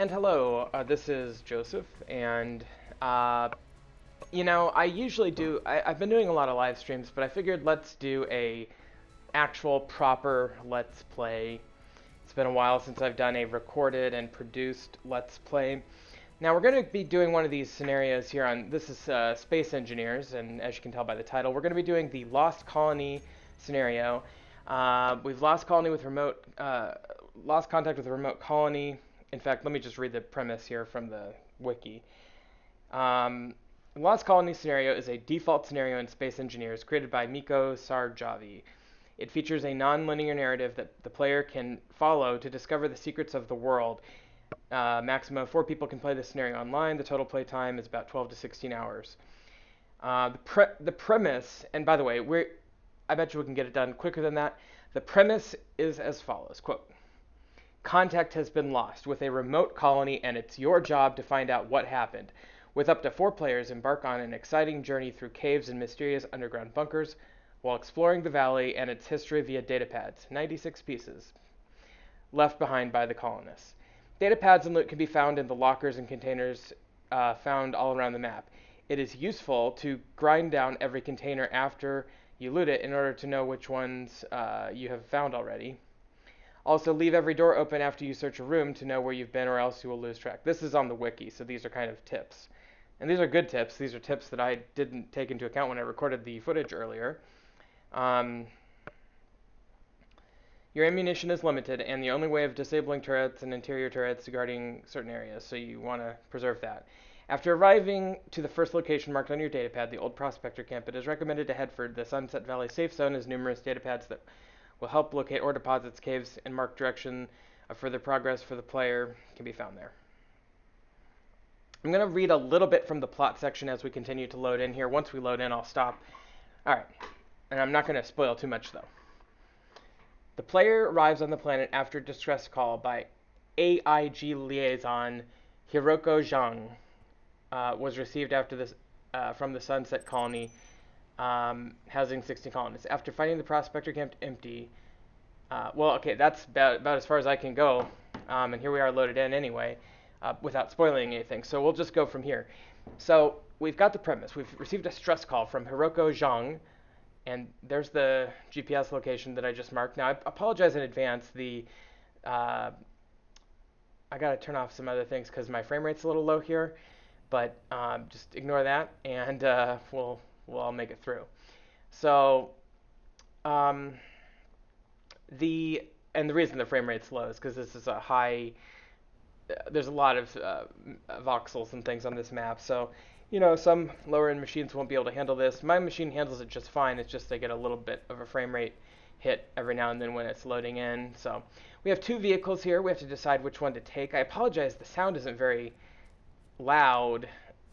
And hello, this is Joseph, and uh, I usually I've been doing a lot of live streams, but I figured let's do a actual proper Let's Play. It's been a while since I've done a recorded and produced Let's Play. Now we're going to be doing one of these scenarios here on, this is Space Engineers, and as you can tell by the title, we're going to be doing the Lost Colony scenario. We've lost contact with a remote colony. In fact, let me just read the premise here from the wiki. Lost Colony scenario is a default scenario in Space Engineers created by Miko Sarjavi. It features a non-linear narrative that the player can follow to discover the secrets of the world. Maximum of 4 people can play this scenario online. The total play time is about 12 to 16 hours. The premise, and by the way, I bet you we can get it done quicker than that. The premise is as follows, quote, contact has been lost with a remote colony and it's your job to find out what happened. With up to 4 players, embark on an exciting journey through caves and mysterious underground bunkers while exploring the valley and its history via datapads, 96 pieces, left behind by the colonists. Datapads and loot can be found in the lockers and containers found all around the map. It is useful to grind down every container after you loot it in order to know which ones you have found already. Also, leave every door open after you search a room to know where you've been or else you will lose track. This is on the wiki, so these are kind of tips. And these are good tips. These are tips that I didn't take into account when I recorded the footage earlier. Your ammunition is limited, and the only way of disabling turrets and interior turrets guarding certain areas, so you want to preserve that. After arriving to the first location marked on your datapad, the Old Prospector Camp, it is recommended to head for the Sunset Valley Safe Zone, as numerous datapads that will help locate ore deposits, caves, and mark direction of further progress for the player can be found there. I'm going to read a little bit from the plot section as we continue to load in here. Once we load in, I'll stop. All right, and I'm not going to spoil too much, though. The player arrives on the planet after a distress call by AIG liaison Hiroko Zhang was received after this from the Sunset Colony, housing 60 colonists. After finding the prospector camp empty, okay, that's about as far as I can go, and here we are loaded in anyway, without spoiling anything. So we'll just go from here. So we've got the premise. We've received a stress call from Hiroko Zhang. And there's the GPS location that I just marked. Now, I apologize in advance. I got to turn off some other things because my frame rate's a little low here. But just ignore that, and we'll all make it through. So, the reason the frame rate's low is because this is a high. There's a lot of voxels and things on this map, so some lower-end machines won't be able to handle this. My machine handles it just fine. It's just they get a little bit of a frame rate hit every now and then when it's loading in. So we have 2 vehicles here. We have to decide which one to take. I apologize. The sound isn't very loud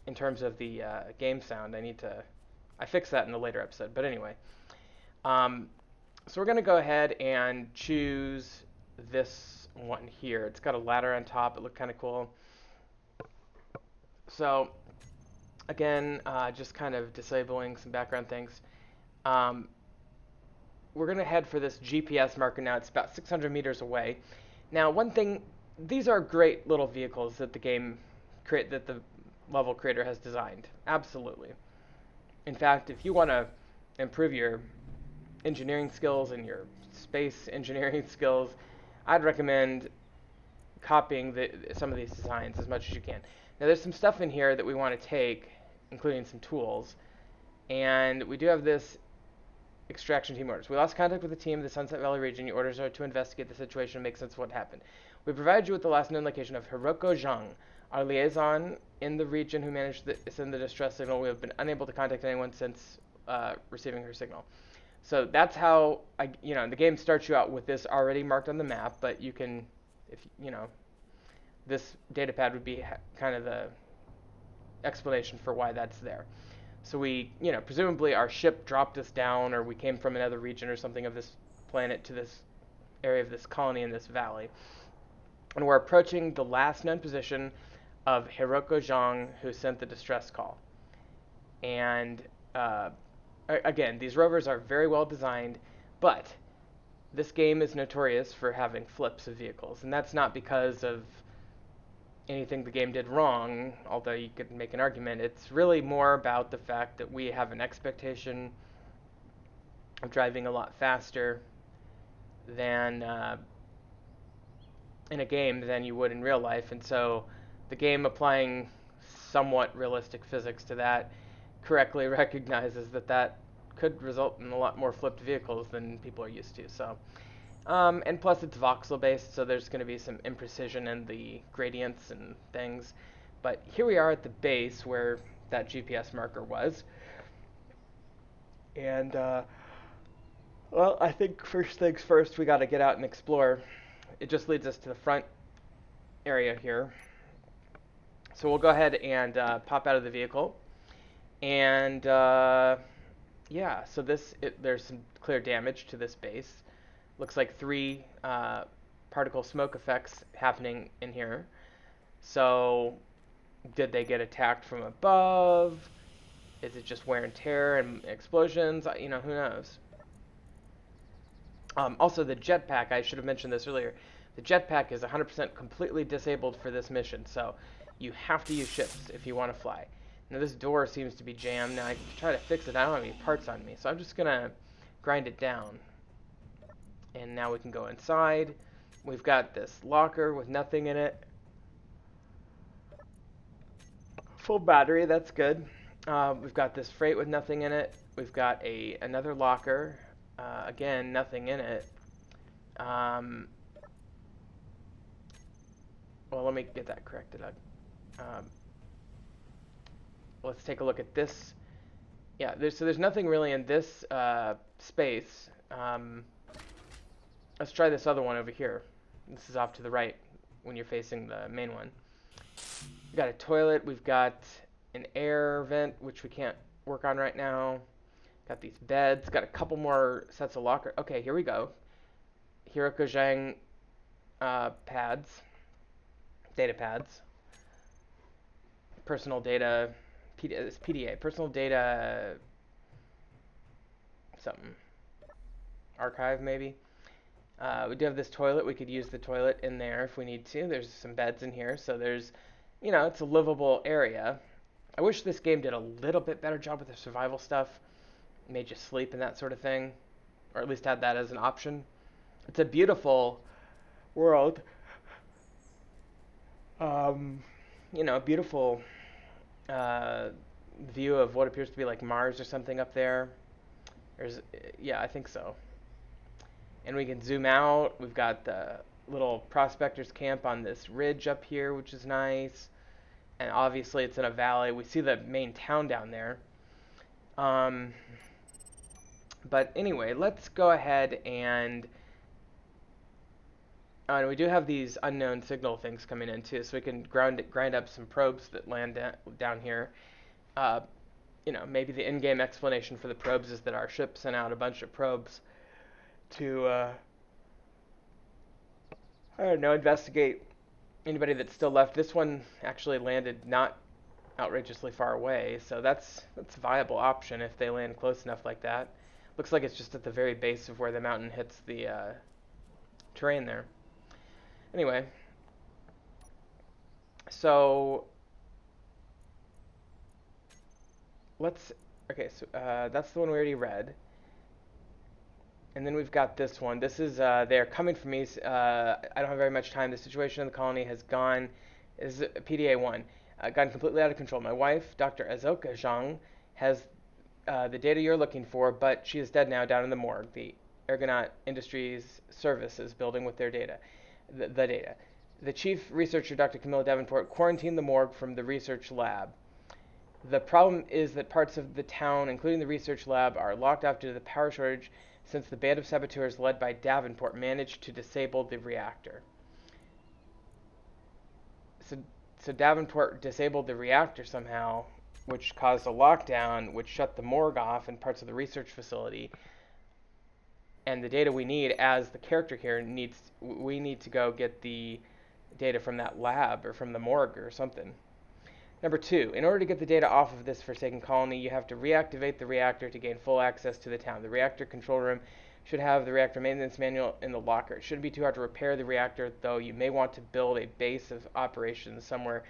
in terms of the game sound. I fixed that in a later episode. But anyway, so we're going to go ahead and choose this one here. It's got a ladder on top. It looked kind of cool. So again, just kind of disabling some background things. We're going to head for this GPS marker now. It's about 600 meters away. Now, one thing, these are great little vehicles that that the level creator has designed. Absolutely. In fact, if you want to improve your engineering skills and your space engineering skills, I'd recommend copying some of these designs as much as you can. Now, there's some stuff in here that we want to take, including some tools, and we do have this extraction team orders. We lost contact with the team in the Sunset Valley region. Your orders are to investigate the situation and make sense of what happened. We provided you with the last known location of Hiroko Zhang, our liaison in the region who managed to send the distress signal. We have been unable to contact anyone since receiving her signal. So that's how the game starts you out with this already marked on the map, but you can, this datapad would be kind of the explanation for why that's there. So we, presumably our ship dropped us down, or we came from another region or something of this planet to this area of this colony in this valley. And we're approaching the last known position of Hiroko Zhang, who sent the distress call. And again, these rovers are very well designed, but this game is notorious for having flips of vehicles, and that's not because of anything the game did wrong, although you could make an argument. It's really more about the fact that we have an expectation of driving a lot faster than in a game than you would in real life, and so the game applying somewhat realistic physics to that correctly recognizes that that could result in a lot more flipped vehicles than people are used to. So, and plus it's voxel based, so there's going to be some imprecision in the gradients and things. But here we are at the base where that GPS marker was, and well, I think first things first, we got to get out and explore. It just leads us to the front area here. So we'll go ahead and pop out of the vehicle. And yeah, so there's some clear damage to this base. Looks like 3 particle smoke effects happening in here. So did they get attacked from above? Is it just wear and tear and explosions? You know, who knows? Also, the jetpack, I should have mentioned this earlier. The jetpack is 100% completely disabled for this mission, so you have to use ships if you want to fly. Now, this door seems to be jammed. Now, I can try to fix it. I don't have any parts on me, so I'm just going to grind it down. And now we can go inside. We've got this locker with nothing in it. Full battery, that's good. We've got this freight with nothing in it. We've got another locker. Again, nothing in it. Well, let me get that corrected. Let's take a look at this. Yeah, there's nothing really in this space. Let's try this other one over here. This is off to the right when you're facing the main one. We've got a toilet. We've got an air vent, which we can't work on right now. Got these beds. Got a couple more sets of locker. Okay, here we go. Hiroko Zhang pads. Data pads. Personal data. PDA. Personal data something. Archive, maybe. We do have this toilet. We could use the toilet in there if we need to. There's some beds in here, so there's, you know, it's a livable area. I wish this game did a little bit better job with the survival stuff. Made you sleep and that sort of thing, or at least had that as an option. It's a beautiful world. You know, beautiful view of what appears to be like Mars or something up there. Yeah, I think so. And we can zoom out. We've got the little prospectors camp on this ridge up here, which is nice. And obviously it's in a valley. We see the main town down there. But anyway, let's go ahead and we do have these unknown signal things coming in too, so we can grind up some probes that land down here. You know, maybe the in-game explanation for the probes is that our ship sent out a bunch of probes to, I don't know, investigate anybody that's still left. This one actually landed not outrageously far away, so that's a viable option if they land close enough like that. Looks like it's just at the very base of where the mountain hits the terrain there. Anyway, so so that's the one we already read. And then we've got this one. This is, they're coming for me. I don't have very much time. The situation in the colony has gone, is PDA-1, gotten completely out of control. My wife, Dr. Azoka Zhang, has the data you're looking for, but she is dead now down in the morgue. The Ergonaut Industries Services building with their data. The data. The chief researcher, Dr. Camilla Davenport, quarantined the morgue from the research lab. The problem is that parts of the town, including the research lab, are locked off due to the power shortage since the band of saboteurs led by Davenport managed to disable the reactor. So Davenport disabled the reactor somehow, which caused a lockdown, which shut the morgue off and parts of the research facility. And the data we need, as the character here, we need to go get the data from that lab or from the morgue or something. Number 2, in order to get the data off of this Forsaken colony, you have to reactivate the reactor to gain full access to the town. The reactor control room should have the reactor maintenance manual in the locker. It shouldn't be too hard to repair the reactor, though you may want to build a base of operations somewhere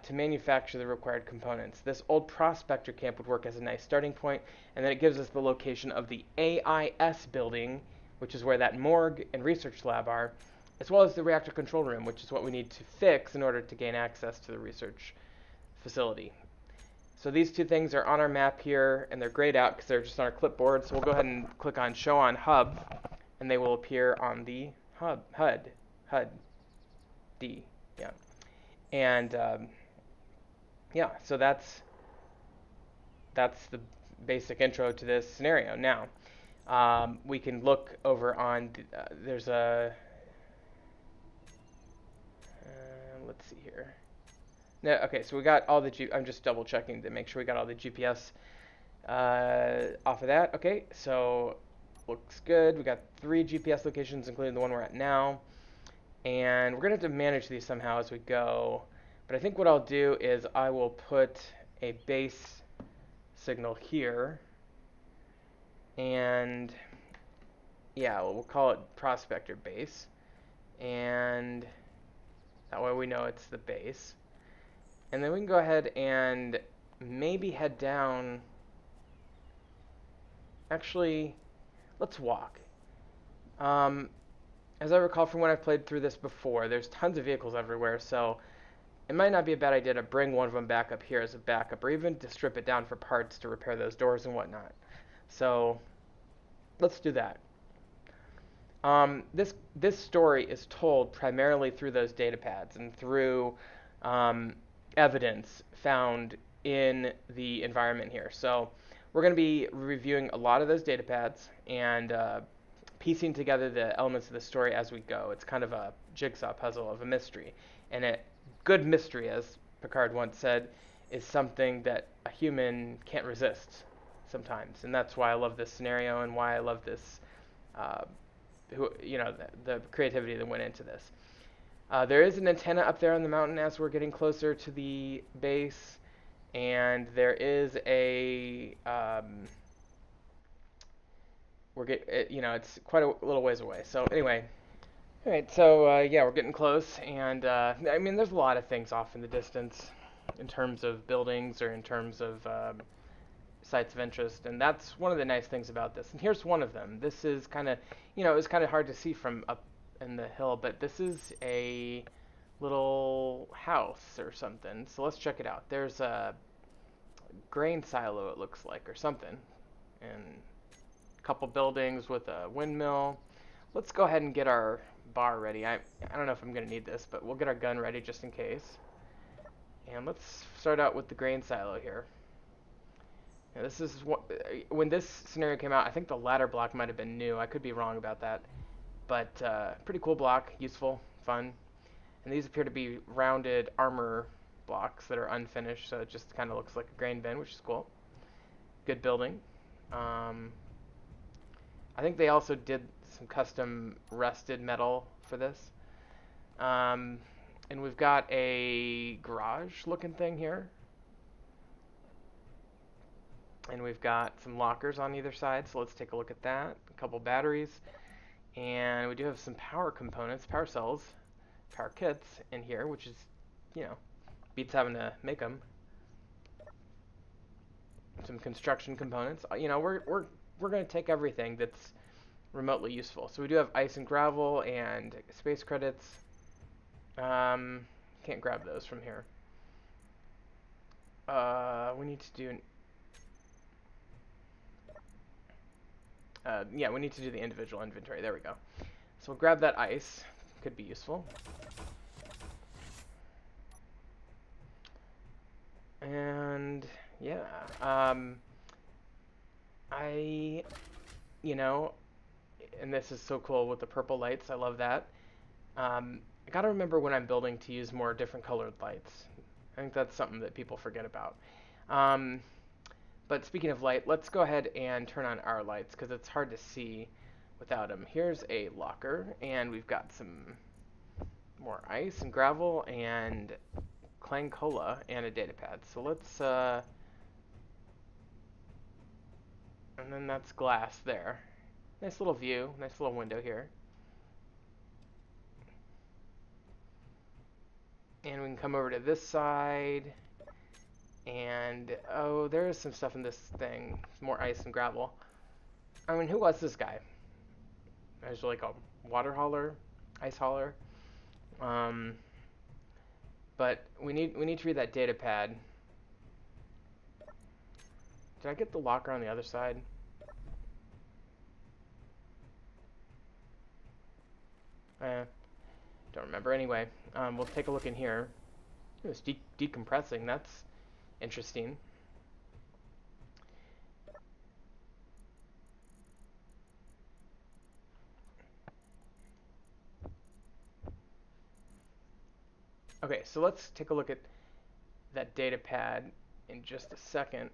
to manufacture the required components. This old prospector camp would work as a nice starting point, and then it gives us the location of the AIS building, which is where that morgue and research lab are, as well as the reactor control room, which is what we need to fix in order to gain access to the research facility. So these two things are on our map here, and they're grayed out because they're just on our clipboard. So we'll go ahead and click on Show on Hub, and they will appear on the HUD D, yeah. And yeah, so that's the basic intro to this scenario. Now, we can look over on there's a let's see here. No, okay, so we got all the I'm just double checking to make sure we got all the GPS off of that. Okay, so looks good. We got 3 GPS locations, including the one we're at now. And we're going to have to manage these somehow as we go. But I think what I'll do is I will put a base signal here. And yeah, we'll call it Prospector Base. And that way we know it's the base. And then we can go ahead and maybe head down. Actually, let's walk. As I recall from when I've played through this before, there's tons of vehicles everywhere, so it might not be a bad idea to bring one of them back up here as a backup, or even to strip it down for parts to repair those doors and whatnot. So let's do that. This story is told primarily through those data pads and through evidence found in the environment here. So we're going to be reviewing a lot of those data pads and piecing together the elements of the story as we go. It's kind of a jigsaw puzzle of a mystery. And a good mystery, as Picard once said, is something that a human can't resist sometimes. And that's why I love this scenario and why I love this, the creativity that went into this. There is an antenna up there on the mountain as we're getting closer to the base, and there is a it's quite a little ways away. So anyway, all right. So yeah, we're getting close, and I mean, there's a lot of things off in the distance in terms of buildings or in terms of sites of interest, and that's one of the nice things about this. And here's one of them. This is kind of, it was kind of hard to see from up in the hill, but this is a little house or something. So let's check it out. There's a grain silo, it looks like, or something, and a couple buildings with a windmill. Let's go ahead and get our bar ready. I don't know if I'm going to need this, but we'll get our gun ready just in case. And let's start out with the grain silo here. Now, this is when this scenario came out, I think the ladder block might have been new. I could be wrong about that. But pretty cool block, useful, fun. And these appear to be rounded armor blocks that are unfinished, so it just kind of looks like a grain bin, which is cool. Good building. I think they also did some custom rusted metal for this. And we've got a garage-looking thing here. And we've got some lockers on either side, so let's take a look at that. A couple batteries. And we do have some power components, power cells, power kits in here, which is, beats having to make them. Some construction components. We're going to take everything that's remotely useful. So we do have ice and gravel and space credits. Can't grab those from here. We need to do we need to do the individual inventory. There we go. So we'll grab that ice. Could be useful. And yeah, and this is so cool with the purple lights. I love that. I gotta remember when I'm building to use more different colored lights. I think that's something that people forget about. But speaking of light, let's go ahead and turn on our lights because it's hard to see without them. Here's a locker, and we've got some more ice and gravel and Clang Cola and a datapad. So let's, and then that's glass there. Nice little view, nice little window here. And we can come over to this side. And, oh, there is some stuff in this thing. More ice and gravel. I mean, who was this guy? There's like a water hauler, ice hauler. But we need to read that data pad. Did I get the locker on the other side? Don't remember. Anyway, we'll take a look in here. It was decompressing. That's interesting. Okay, so let's take a look at that data pad in just a second.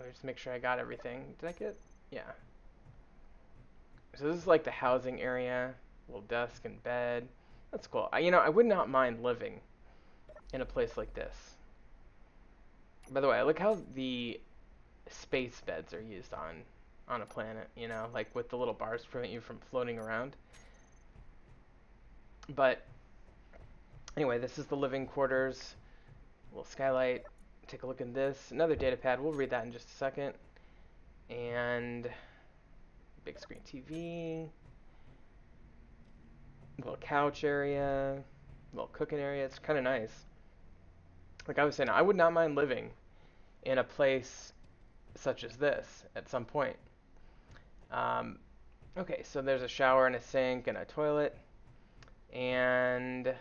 Let me just make sure I got everything. Did I get? Yeah. So this is like the housing area, little desk and bed. That's cool. I would not mind living in a place like this. By the way, I look how the space beds are used on a planet, like with the little bars to prevent you from floating around. But anyway, this is the living quarters. A little skylight. Take a look in this. Another data pad. We'll read that in just a second. And big screen TV. Little couch area. Little cooking area. It's kind of nice. Like I was saying, I would not mind living in a place such as this at some point. Okay, so there's a shower and a sink and a toilet. And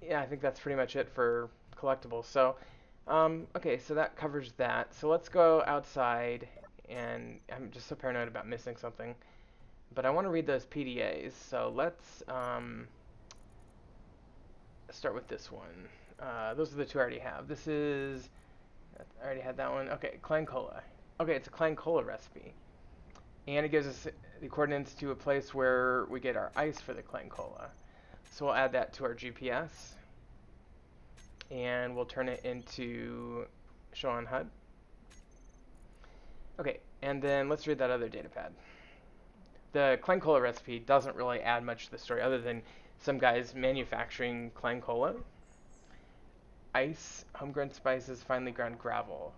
yeah, I think that's pretty much it for collectibles. So, okay, so that covers that. So let's go outside, and I'm just so paranoid about missing something. But I want to read those PDAs, so let's start with this one. Those are the two I already have. This is, I already had that one. Okay, Clang Cola. Okay, it's a Clang Cola recipe. And it gives us the coordinates to a place where we get our ice for the Clang Cola. So we'll add that to our GPS. And we'll turn it into show on HUD. Okay, and then let's read that other data pad. The Clang Cola recipe doesn't really add much to the story other than some guys manufacturing Clang Cola. Ice, homegrown spices, finely ground gravel,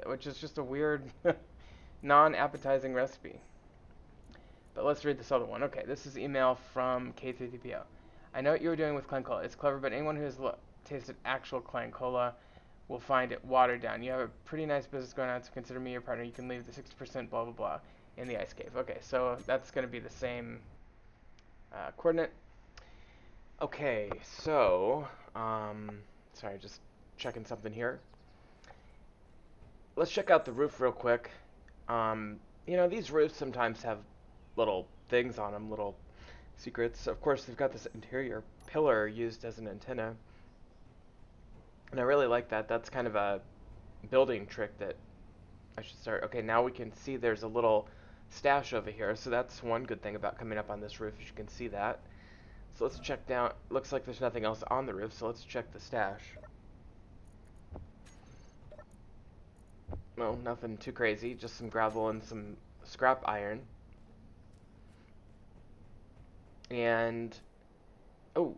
which is just a weird, non-appetizing recipe. But let's read this other one. Okay, this is email from K3TPO. I know what you were doing with Clang Cola. It's clever, but anyone who has tasted actual Clang Cola will find it watered down. You have a pretty nice business going on, so consider me your partner. You can leave the 60% blah, blah, blah in the ice cave. Okay, so that's going to be the same coordinate. Okay, so, sorry, just checking something here. Let's check out the roof real quick. These roofs sometimes have little things on them, little secrets. Of course, they've got this interior pillar used as an antenna. And I really like that. That's kind of a building trick that I should start. Okay, now we can see there's a little stash over here. So that's one good thing about coming up on this roof. You can see that. So let's check down. Looks like there's nothing else on the roof, so let's check the stash. Well, nothing too crazy. Just some gravel and some scrap iron. And, oh,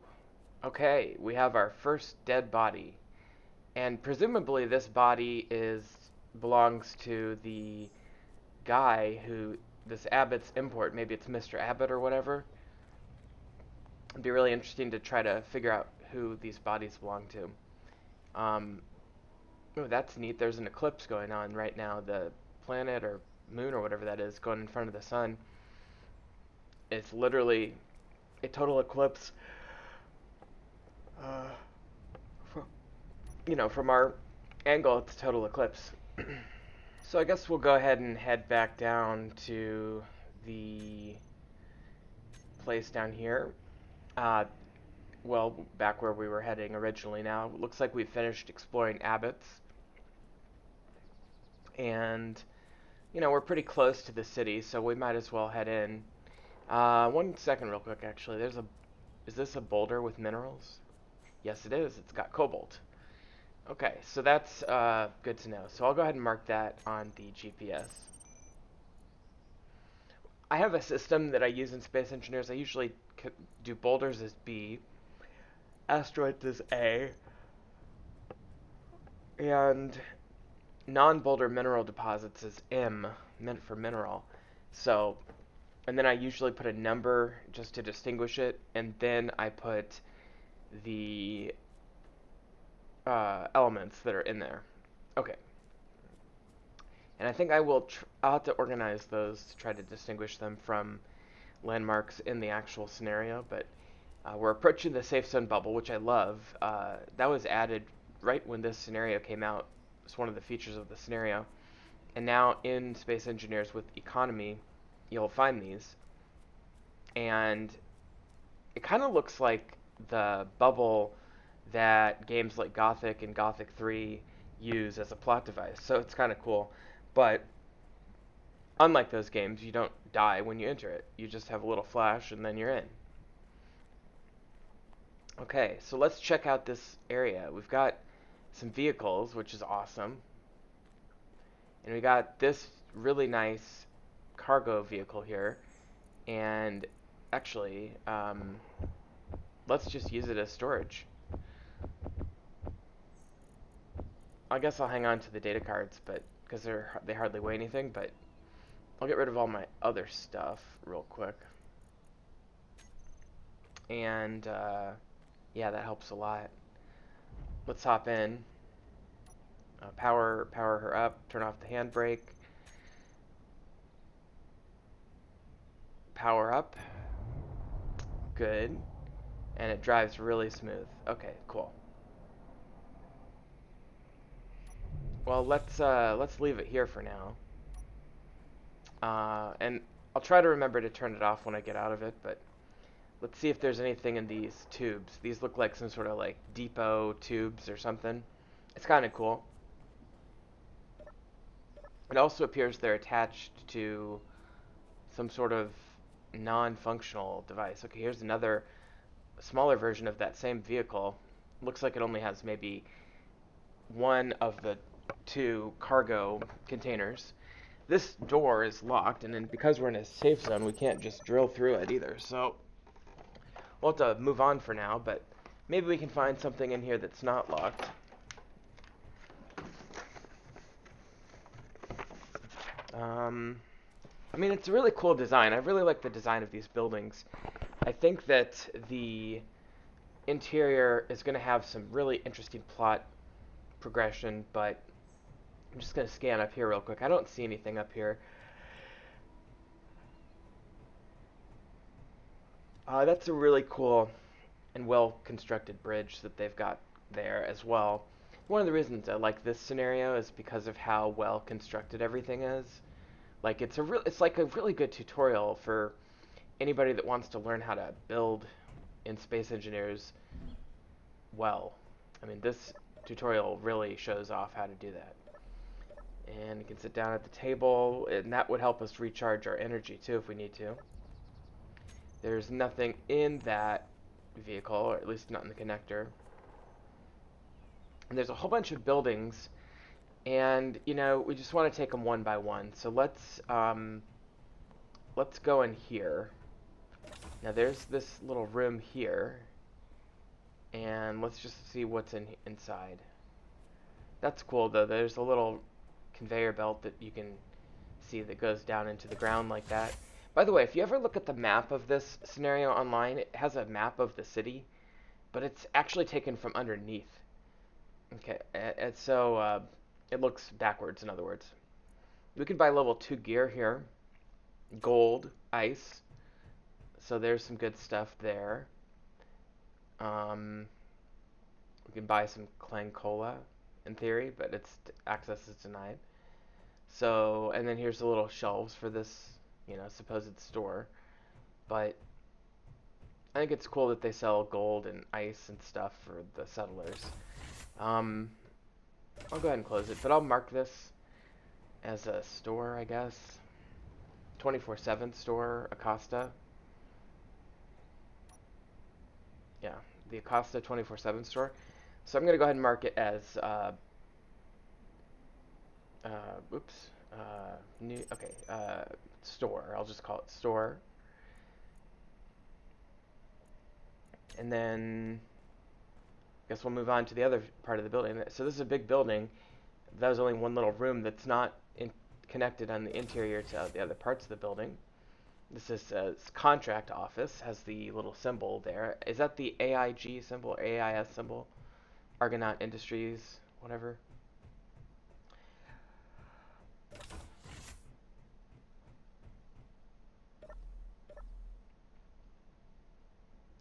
okay, we have our first dead body. And presumably this body belongs to the guy who, this Abbott's import, maybe it's Mr. Abbott or whatever. It'd be really interesting to try to figure out who these bodies belong to. Oh, that's neat. There's an eclipse going on right now. The planet or moon or whatever that is going in front of the sun. It's literally a total eclipse. From our angle, it's a total eclipse. So I guess we'll go ahead and head back down to the place down here. Well, back where we were heading originally now. Looks like we've finished exploring Abbott's. And, we're pretty close to the city, so we might as well head in. 1 second real quick, actually. There's a Is this a boulder with minerals? Yes, it is. It's got cobalt. Okay, so that's good to know. So I'll go ahead and mark that on the GPS. I have a system that I use in Space Engineers. I usually do boulders as B, asteroids as A, and non-boulder mineral deposits as M, meant for mineral. So, and then I usually put a number just to distinguish it, and then I put the elements that are in there. Okay. And I think I'll have to organize those to try to distinguish them from landmarks in the actual scenario, but we're approaching the safe zone bubble, which I love. That was added right when this scenario came out. It's one of the features of the scenario. And now in Space Engineers with Economy, you'll find these. And it kind of looks like the bubble that games like Gothic and Gothic 3 use as a plot device. So it's kind of cool. But unlike those games, you don't die when you enter it. You just have a little flash and then you're in. Okay, so let's check out this area. We've got some vehicles, which is awesome. And we got this really nice cargo vehicle here. And actually, let's just use it as storage. I guess I'll hang on to the data cards, but because they hardly weigh anything, but I'll get rid of all my other stuff real quick. And yeah, that helps a lot. Let's hop in. Power her up. Turn off the handbrake. Power up. Good. And it drives really smooth. Okay, cool. Well, let's leave it here for now. And I'll try to remember to turn it off when I get out of it, but let's see if there's anything in these tubes. These look like some sort of like depot tubes or something. It's kind of cool. It also appears they're attached to some sort of non-functional device. Okay, here's another smaller version of that same vehicle. Looks like it only has maybe one of the two cargo containers. This door is locked, and then because we're in a safe zone, we can't just drill through it either. So we'll have to move on for now, but maybe we can find something in here that's not locked. I mean, it's a really cool design. I really like the design of these buildings. I think that the interior is going to have some really interesting plot progression, but I'm just going to scan up here real quick. I don't see anything up here. That's a really cool and well-constructed bridge that they've got there as well. One of the reasons I like this scenario is because of how well constructed everything is. Like it's like a really good tutorial for anybody that wants to learn how to build in Space Engineers well. I mean, this tutorial really shows off how to do that. And you can sit down at the table, and that would help us recharge our energy too if we need to. There's nothing in that vehicle, or at least not in the connector. And there's a whole bunch of buildings, and you know, we just want to take them one by one. So let's go in here. Now there's this little room here, and let's just see what's inside. That's cool though. There's a little conveyor belt that you can see that goes down into the ground like that. By the way, if you ever look at the map of this scenario online, it has a map of the city, but it's actually taken from underneath. Okay, and so it looks backwards, in other words. We could buy level 2 gear here. Gold, ice. So there's some good stuff there. We can buy some Clang Cola, in theory, but access is denied. So, and then here's the little shelves for this, you know, supposed store. But I think it's cool that they sell gold and ice and stuff for the settlers. I'll go ahead and close it, but I'll mark this as a store, I guess. 24/7 store, Acosta. Yeah, the Acosta 24/7 store. So I'm going to go ahead and mark it as, oops, new, okay, store. I'll just call it store. And then I guess we'll move on to the other part of the building. So this is a big building. That was only one little room that's not connected on the interior to the other parts of the building. This is contract office, has the little symbol there. Is that the AIG symbol, or AIS symbol? Argonaut Industries, whatever.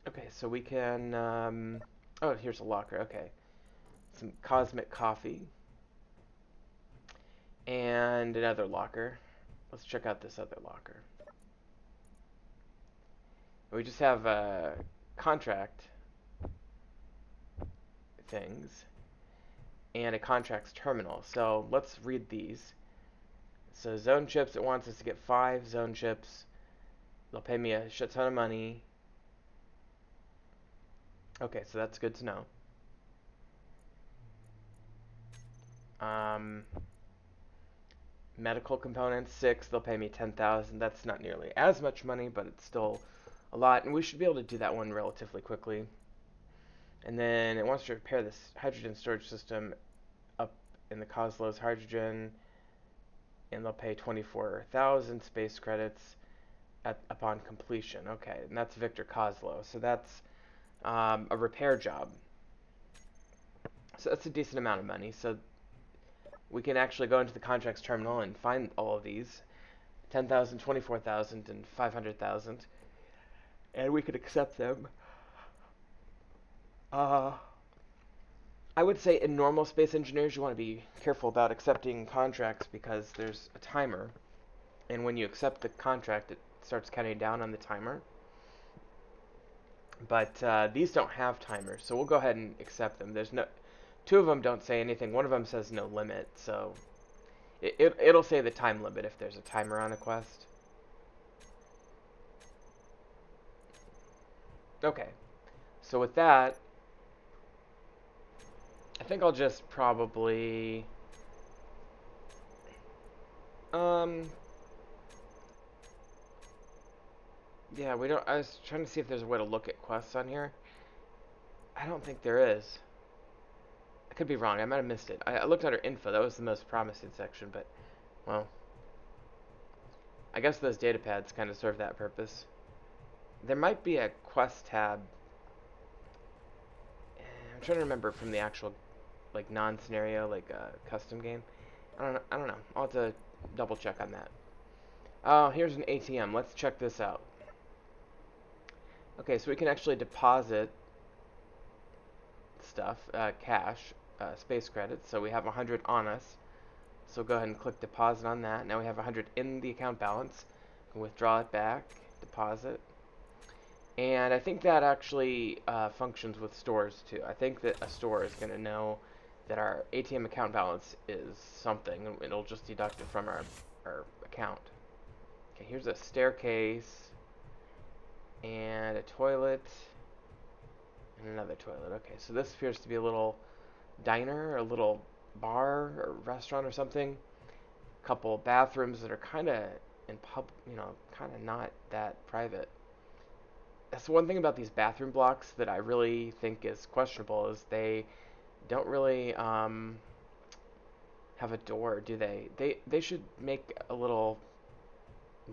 Okay, so we can, oh, here's a locker, okay. Some Cosmic Coffee. And another locker. Let's check out this other locker. We just have contract things and a contracts terminal. So let's read these. So zone chips, it wants us to get 5 zone chips. They'll pay me a shit ton of money. Okay, so that's good to know. Medical components, 6. They'll pay me 10,000. That's not nearly as much money, but it's still a lot, and we should be able to do that one relatively quickly. And then it wants to repair this hydrogen storage system up in the Coslos hydrogen, and they'll pay 24,000 space credits upon completion. Okay, and that's Victor Coslo. So that's a repair job. So that's a decent amount of money. So we can actually go into the contracts terminal and find all of these. 10,000, 24,000, and 500,000. And we could accept them. I would say in normal space engineers, you want to be careful about accepting contracts because there's a timer. And when you accept the contract, it starts counting down on the timer. But these don't have timers, so we'll go ahead and accept them. There's no, 2 of them don't say anything. One of them says no limit, so it'll say the time limit if there's a timer on a quest. Okay, so with that, I think I'll just probably yeah, we don't. I was trying to see if there's a way to look at quests on here. I don't think there is. I could be wrong. I might have missed it. I looked under info. That was the most promising section, but well, I guess those data pads kind of serve that purpose. There might be a quest tab. I'm trying to remember from the actual like non-scenario, like custom game. I don't know. I'll have to double check on that. Oh, here's an ATM. Let's check this out. Okay, so we can actually deposit stuff, cash, space credits. So we have 100 on us. So go ahead and click deposit on that. Now we have 100 in the account balance. Can withdraw it back, deposit. And I think that actually functions with stores too. I think that a store is going to know that our ATM account balance is something, and it'll just deduct it from our account. Okay, here's a staircase, and a toilet, and another toilet. Okay, so this appears to be a little diner, a little bar or restaurant or something. A couple bathrooms that are kind of in kind of not that private. That's one thing about these bathroom blocks that I really think is questionable is they don't really have a door, do they? They should make a little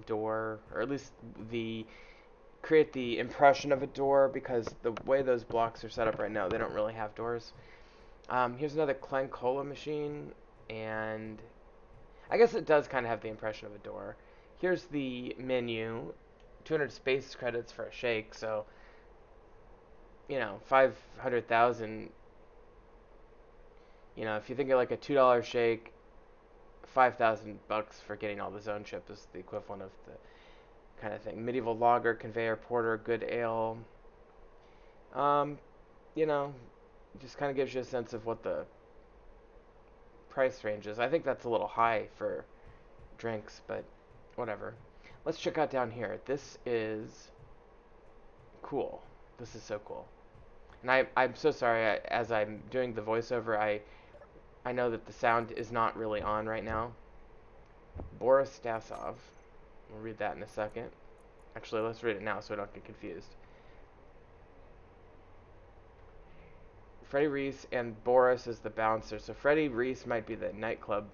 door, or at least the create the impression of a door, because the way those blocks are set up right now, they don't really have doors. Here's another Clang Cola machine, and I guess it does kind of have the impression of a door. Here's the menu, 200 space credits for a shake, so 500,000. If you think of like a $2 shake, 5,000 bucks for getting all the zone chips is the equivalent of the kind of thing. Medieval lager, conveyor, porter, good ale. Um, you know, just kind of gives you a sense of what the price range is. I think that's a little high for drinks, but whatever. Let's check out down here. This is cool. This is so cool. And I'm so sorry, as I'm doing the voiceover, I know that the sound is not really on right now. Boris Stasov. We'll read that in a second. Actually, let's read it now so I don't get confused. Freddie Reese and Boris is the bouncer. So Freddie Reese might be the nightclub.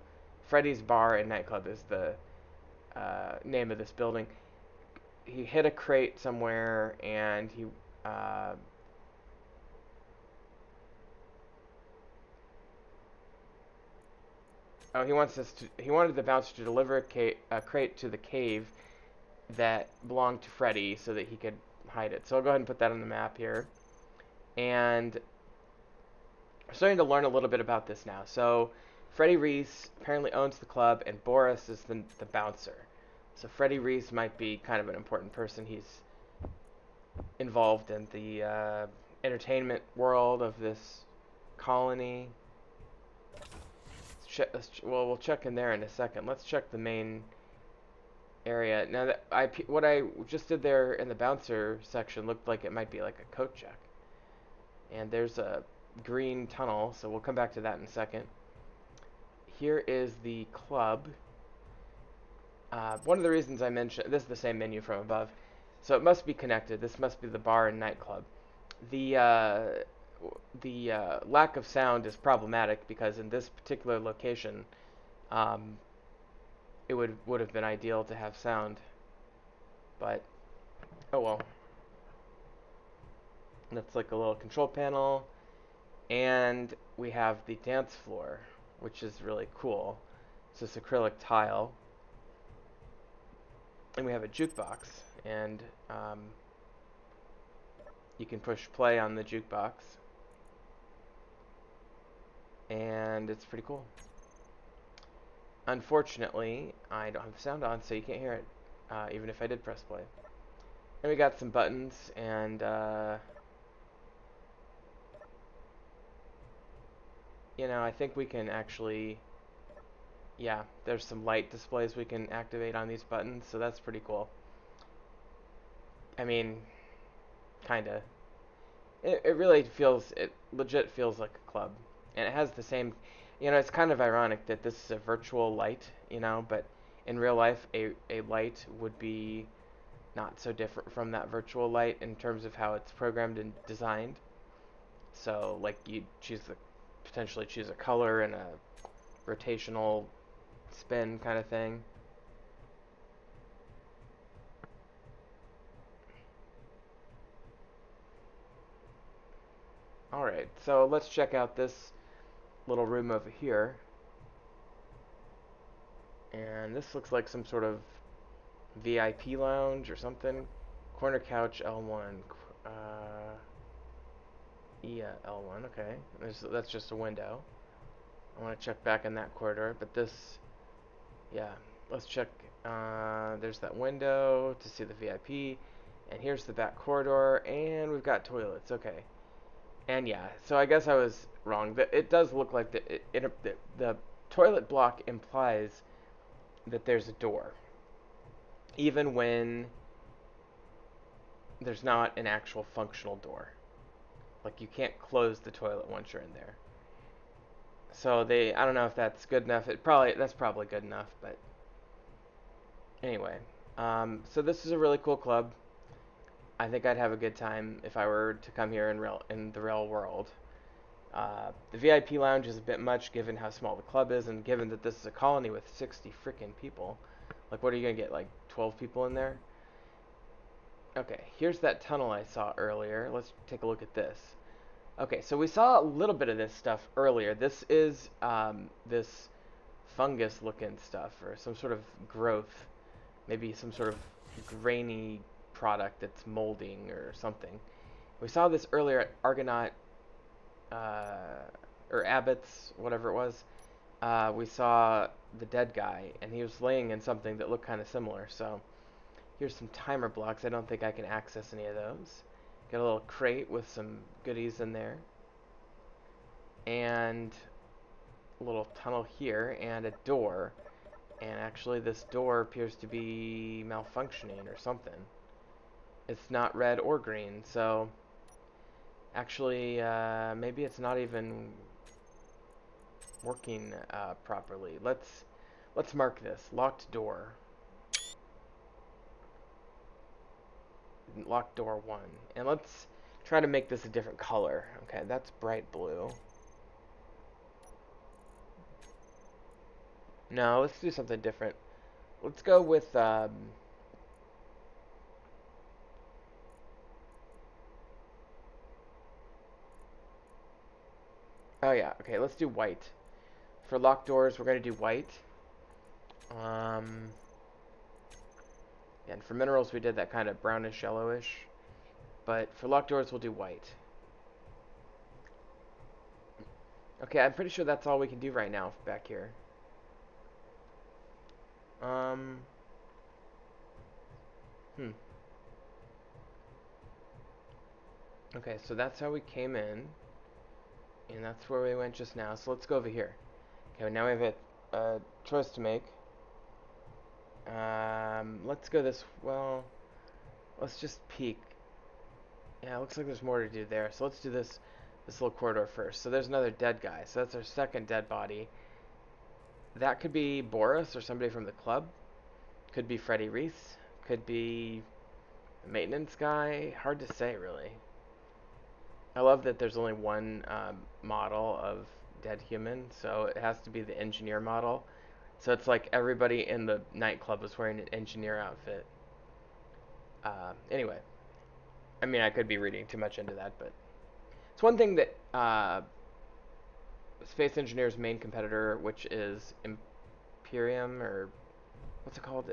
Freddie's Bar and Nightclub is the name of this building. He hit a crate somewhere, and he he wanted the bouncer to deliver a crate to the cave that belonged to Freddy so that he could hide it. So I'll go ahead and put that on the map here. And we're starting to learn a little bit about this now. So Freddie Reese apparently owns the club, and Boris is the bouncer. So Freddie Reese might be kind of an important person. He's involved in the entertainment world of this colony. Well, we'll check in there in a second. Let's check the main area. Now, what I just did there in the bouncer section looked like it might be like a coat check. And there's a green tunnel, so we'll come back to that in a second. Here is the club. One of the reasons I mentioned, this is the same menu from above, so it must be connected. This must be the bar and nightclub. The lack of sound is problematic because in this particular location, it would have been ideal to have sound, but oh well. That's like a little control panel, and we have the dance floor, which is really cool. It's this acrylic tile, and we have a jukebox, and you can push play on the jukebox, and it's pretty cool. Unfortunately, I don't have the sound on, so you can't hear it, even if I did press play. And we got some buttons, and you know, I think we can actually, yeah, there's some light displays we can activate on these buttons, so that's pretty cool. I mean, kinda. It really feels, it legit feels like a club. And it has the same, you know, it's kind of ironic that this is a virtual light, you know, but in real life, a light would be not so different from that virtual light in terms of how it's programmed and designed. So, like, you potentially choose a color and a rotational spin kind of thing. Alright, so let's check out this little room over here. And this looks like some sort of VIP lounge or something. Corner couch L1. Yeah, L1, okay. That's just a window. I want to check back in that corridor, but this, yeah, let's check. There's that window to see the VIP, and here's the back corridor, and we've got toilets, okay. And yeah, so I guess I was wrong. It does look like the toilet block implies that there's a door, even when there's not an actual functional door. Like, you can't close the toilet once you're in there. So I don't know if that's good enough. That's probably good enough, but anyway. So this is a really cool club. I think I'd have a good time if I were to come here in the real world. The VIP lounge is a bit much given how small the club is, and given that this is a colony with 60 freaking people. Like, what are you gonna get, like 12 people in there? Okay, here's that tunnel I saw earlier. Let's take a look at this. Okay, so we saw a little bit of this stuff earlier. This is this fungus-looking stuff, or some sort of growth. Maybe some sort of grainy product that's molding or something. We saw this earlier at Argonaut, or Abbott's, whatever it was. We saw the dead guy, and he was laying in something that looked kind of similar. So here's some timer blocks. I don't think I can access any of those. Got a little crate with some goodies in there. And a little tunnel here, and a door. And actually this door appears to be malfunctioning or something. It's not red or green, so Actually, maybe it's not even working properly. Let's mark this. Locked door. Locked door 1. And let's try to make this a different color. Okay, that's bright blue. No, let's do something different. Let's go with, oh yeah, okay, let's do white. For locked doors, we're going to do white. And for minerals, we did that kind of brownish yellowish. But for locked doors, we'll do white. Okay, I'm pretty sure that's all we can do right now back here. Um, hmm. Okay, so that's how we came in. And that's where we went just now. So let's go over here. Okay, now we have a choice to make. Let's go this, well, let's just peek. Yeah, it looks like there's more to do there. So let's do this little corridor first. So there's another dead guy. So that's our second dead body. That could be Boris or somebody from the club. Could be Freddy Reese. Could be the maintenance guy. Hard to say, really. I love that there's only one model of dead human, so it has to be the engineer model. So it's like everybody in the nightclub was wearing an engineer outfit. Anyway, I mean, I could be reading too much into that, but it's one thing that Space Engineer's main competitor, which is Imperium, or what's it called?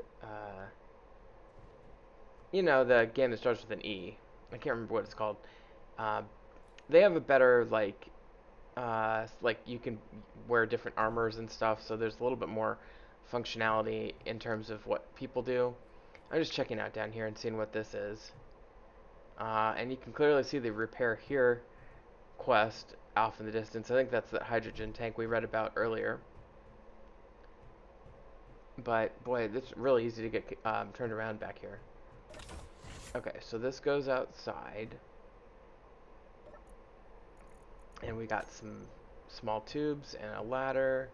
You know, the game that starts with an E. I can't remember what it's called. Uh, they have a better, like you can wear different armors and stuff, so there's a little bit more functionality in terms of what people do. I'm just checking out down here and seeing what this is. And you can clearly see the repair here quest off in the distance. I think that's that hydrogen tank we read about earlier. But boy, it's really easy to get turned around back here. Okay, so this goes outside. And we got some small tubes and a ladder.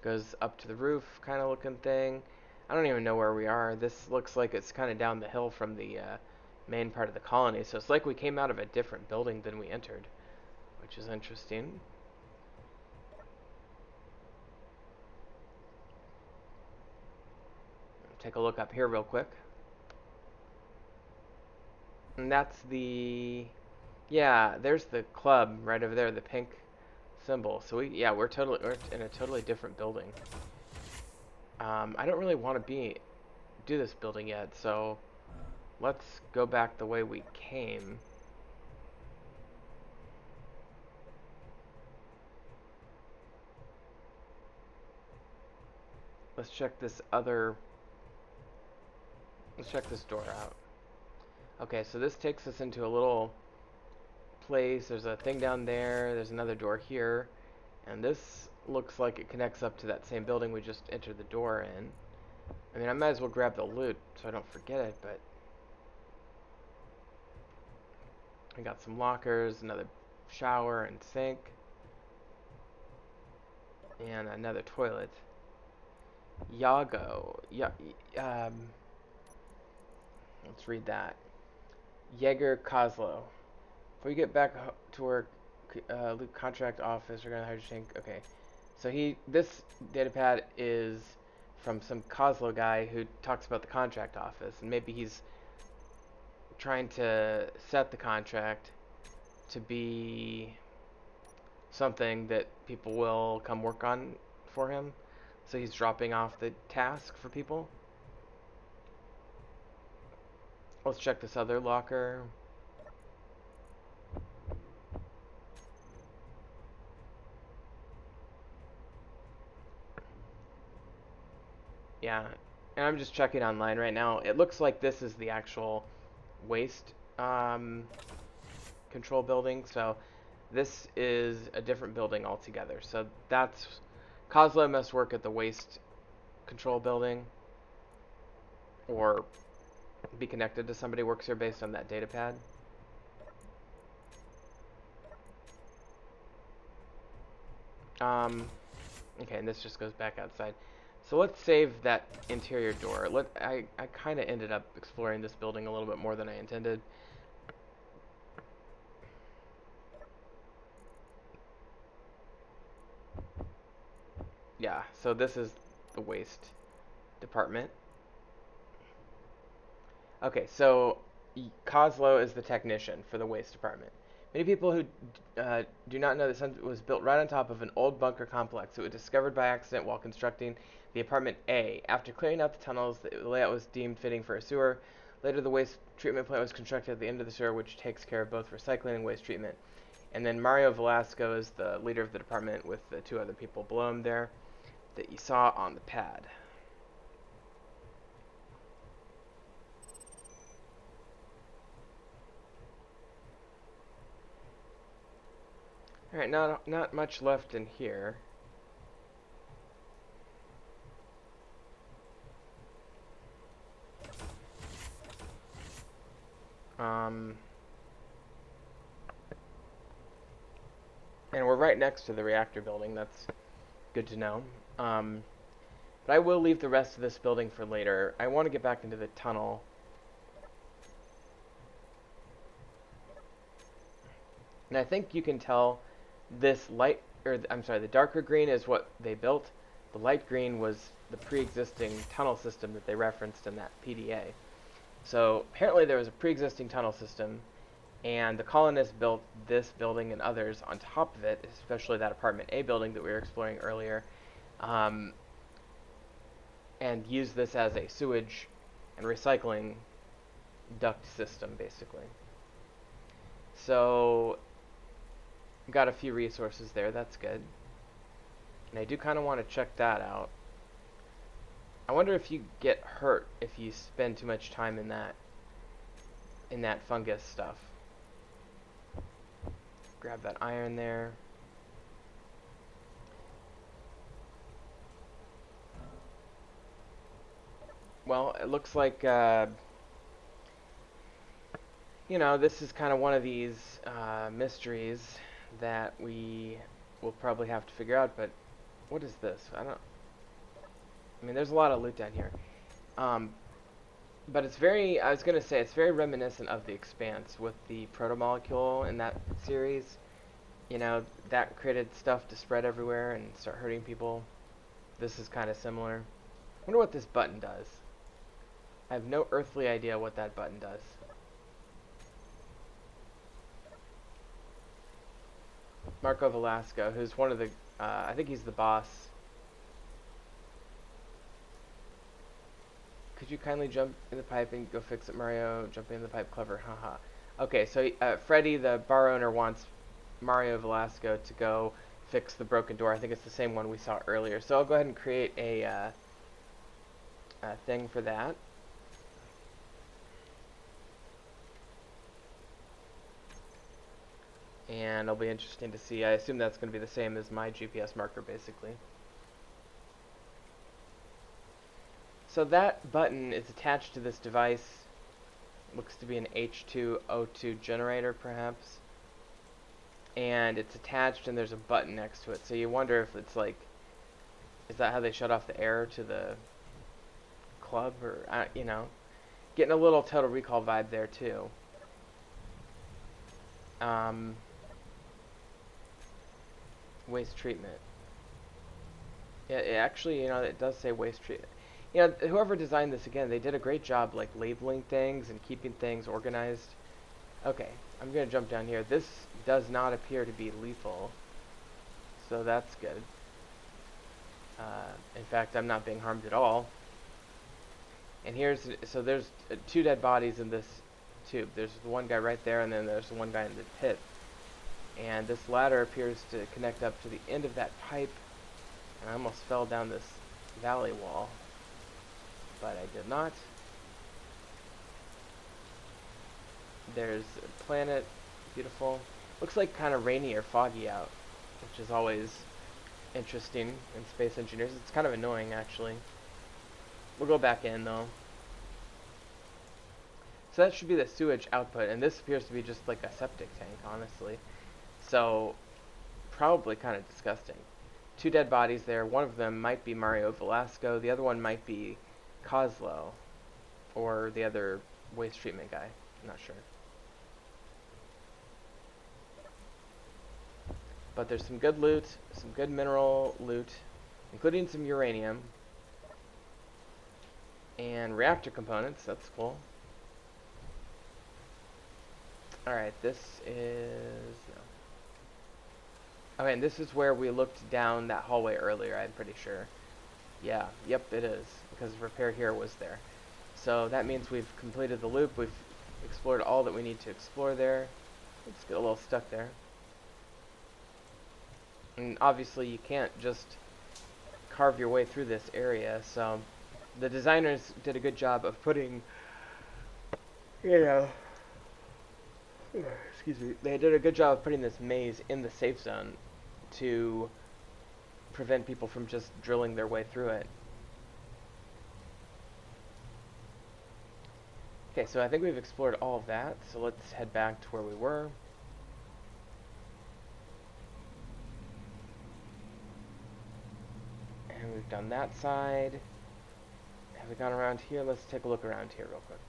Goes up to the roof kind of looking thing. I don't even know where we are. This looks like it's kind of down the hill from the main part of the colony. So it's like we came out of a different building than we entered, which is interesting. Take a look up here real quick. And that's the, yeah, there's the club right over there, the pink symbol. So we're in a totally different building. I don't really want to do this building yet, so let's go back the way we came. Let's check this door out. Okay, so this takes us into a little place. There's a thing down there. There's another door here. And this looks like it connects up to that same building we just entered the door in. I mean, I might as well grab the loot so I don't forget it, but I got some lockers, another shower and sink, and another toilet. Yago. Let's read that. Jaeger Kozlo. Before you get back to work, loot contract office, we're gonna hydrogen tank. Okay. So this datapad is from some Kozlo guy who talks about the contract office, and maybe he's trying to set the contract to be something that people will come work on for him. So he's dropping off the task for people. Let's check this other locker. Yeah, and I'm just checking online right now. It looks like this is the actual waste control building. So this is a different building altogether. So that's Kozlo must work at the waste control building, or be connected to somebody who works here based on that data pad. Okay, and this just goes back outside. So let's save that interior door. I kind of ended up exploring this building a little bit more than I intended. Yeah, so this is the waste department. Okay, so Kozlo is the technician for the waste department. Many people who do not know that Sun was built right on top of an old bunker complex. It was discovered by accident while constructing the apartment A. After clearing out the tunnels, the layout was deemed fitting for a sewer. Later, the waste treatment plant was constructed at the end of the sewer, which takes care of both recycling and waste treatment. And then Mario Velasco is the leader of the department with the two other people below him there that you saw on the pad. Alright, not much left in here. And we're right next to the reactor building. That's good to know. But I will leave the rest of this building for later. I want to get back into the tunnel. And I think you can tell this light, or I'm sorry, the darker green is what they built. The light green was the pre-existing tunnel system that they referenced in that PDA. So apparently there was a pre-existing tunnel system, and the colonists built this building and others on top of it, especially that apartment A building that we were exploring earlier, and used this as a sewage and recycling duct system, basically. So got a few resources there, that's good. And I do kind of want to check that out. I wonder if you get hurt if you spend too much time in that fungus stuff. Grab that iron there. Well, it looks like you know, this is kind of one of these mysteries that we will probably have to figure out, but what is this? I mean, there's a lot of loot down here. But it's very, I was going to say, it's very reminiscent of The Expanse with the protomolecule in that series. You know, that created stuff to spread everywhere and start hurting people. This is kind of similar. I wonder what this button does. I have no earthly idea what that button does. Marco Velasco, who's one of the, I think he's the boss. Could you kindly jump in the pipe and go fix it, Mario? Jumping in the pipe, clever, haha. Okay, so Freddy, the bar owner, wants Mario Velasco to go fix the broken door. I think it's the same one we saw earlier. So I'll go ahead and create a thing for that. And it'll be interesting to see. I assume that's going to be the same as my GPS marker, basically. So that button is attached to this device. Looks to be an H2O2 generator, perhaps. And it's attached, and there's a button next to it. So you wonder if it's like, is that how they shut off the air to the club? Or, you know, getting a little Total Recall vibe there, too. Waste treatment. Yeah, actually, you know, it does say waste treatment. You know, whoever designed this, again, they did a great job, like, labeling things and keeping things organized. Okay, I'm going to jump down here. This does not appear to be lethal, so that's good. In fact, I'm not being harmed at all. And here's, so there's two dead bodies in this tube. There's the one guy right there, and then there's the one guy in the pit. And this ladder appears to connect up to the end of that pipe. And I almost fell down this valley wall, but I did not. There's a planet, beautiful. Looks like kind of rainy or foggy out, which is always interesting in Space Engineers. It's kind of annoying, actually. We'll go back in, though. So that should be the sewage output, and this appears to be just like a septic tank, honestly. So, probably kind of disgusting. 2 dead bodies there. One of them might be Mario Velasco. The other one might be Kozlo, or the other waste treatment guy. I'm not sure. But there's some good loot, some good mineral loot, including some uranium. And reactor components, that's cool. Alright, this is... no. Okay, and this is where we looked down that hallway earlier, I'm pretty sure. Yeah, yep, it is, because repair here was there. So that means we've completed the loop, we've explored all that we need to explore there. Let's get a little stuck there. And obviously you can't just carve your way through this area, so the designers did a good job of putting, excuse me, they did a good job of putting this maze in the safe zone to prevent people from just drilling their way through it. Okay, so I think we've explored all of that, so let's head back to where we were. And we've done that side. Have we gone around here? Let's take a look around here real quick.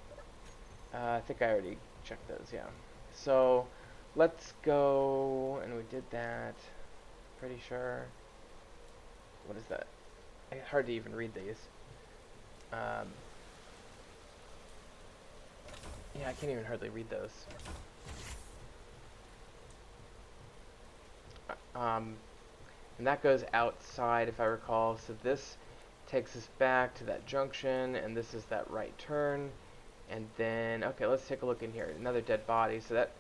I think I already checked those, yeah. So, let's go, and we did that. Pretty sure. What is that? It's hard to even read these. Yeah, I can't even hardly read those. And that goes outside, if I recall. So this takes us back to that junction, and this is that right turn. And then, okay, let's take a look in here. Another dead body. So that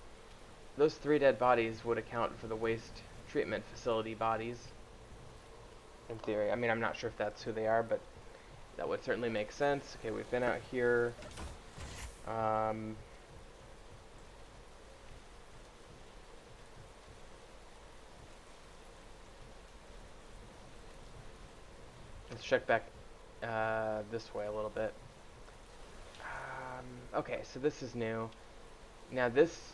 those 3 dead bodies would account for the waste treatment facility bodies, in theory. I mean, I'm not sure if that's who they are, but that would certainly make sense. Okay, we've been out here. Let's check back this way a little bit. Okay, so this is new. Now this,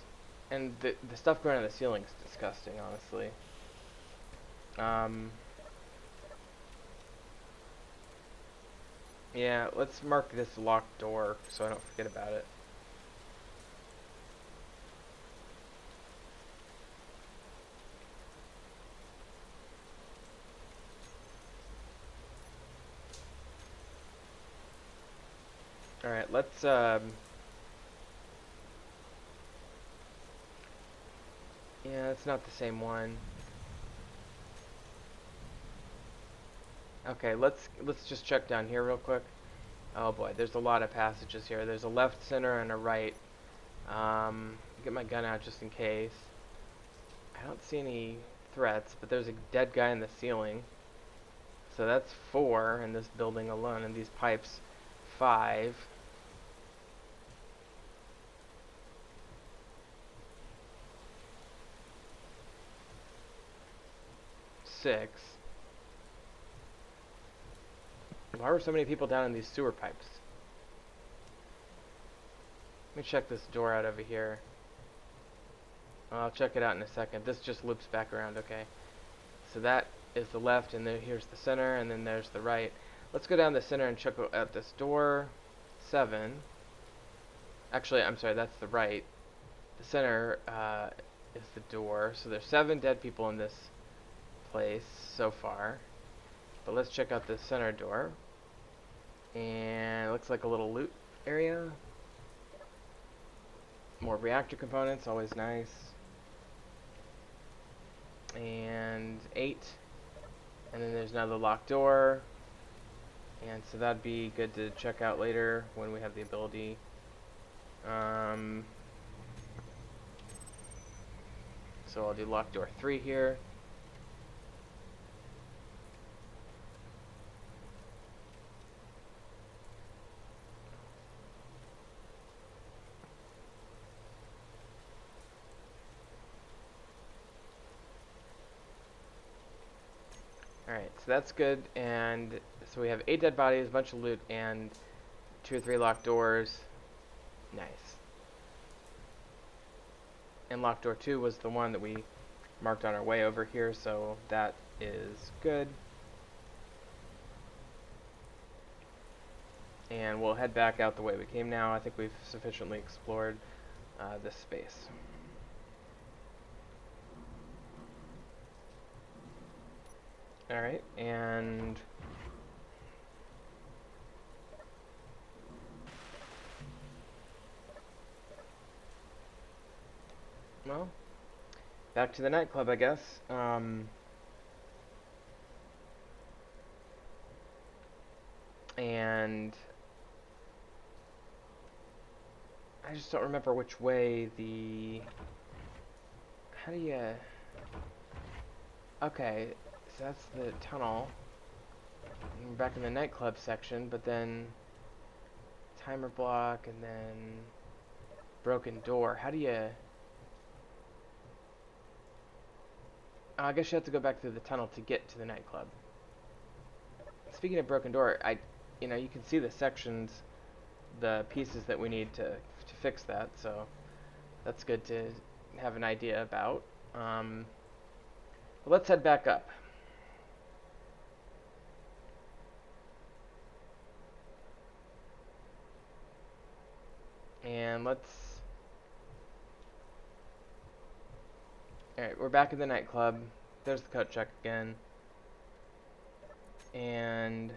and the stuff going on the ceiling is disgusting, honestly. Yeah, let's mark this locked door so I don't forget about it. Alright, let's yeah, it's not the same one. Okay, let's just check down here real quick. Oh boy, there's a lot of passages here. There's a left, center, and a right. Get my gun out just in case. I don't see any threats, but there's a dead guy in the ceiling. So that's 4 in this building alone, and these pipes 5. 6. Why were so many people down in these sewer pipes? Let me check this door out over here. I'll check it out in a second. This just loops back around, okay. So that is the left, and then here's the center, and then there's the right. Let's go down the center and check out this door. 7. Actually, I'm sorry, that's the right. The center is the door. So there's 7 dead people in this place so far. But let's check out the center door. And it looks like a little loot area. More reactor components, always nice. And 8. And then there's another locked door. And so that'd be good to check out later when we have the ability. So I'll do locked door 3 here. Alright, so that's good, and so we have 8 dead bodies, a bunch of loot, and 2 or 3 locked doors. Nice. And locked door 2 was the one that we marked on our way over here, so that is good. And we'll head back out the way we came now. I think we've sufficiently explored this space. Alright, and well, back to the nightclub, I guess. And I just don't remember which way the... How do you... Okay, so that's the tunnel. We're back in the nightclub section, but then timer block and then broken door. How do you... Oh, I guess you have to go back through the tunnel to get to the nightclub. Speaking of broken door, you can see the sections, the pieces that we need to fix that, so that's good to have an idea about. Let's head back up. And let's... Alright, we're back in the nightclub. There's the coat check again. And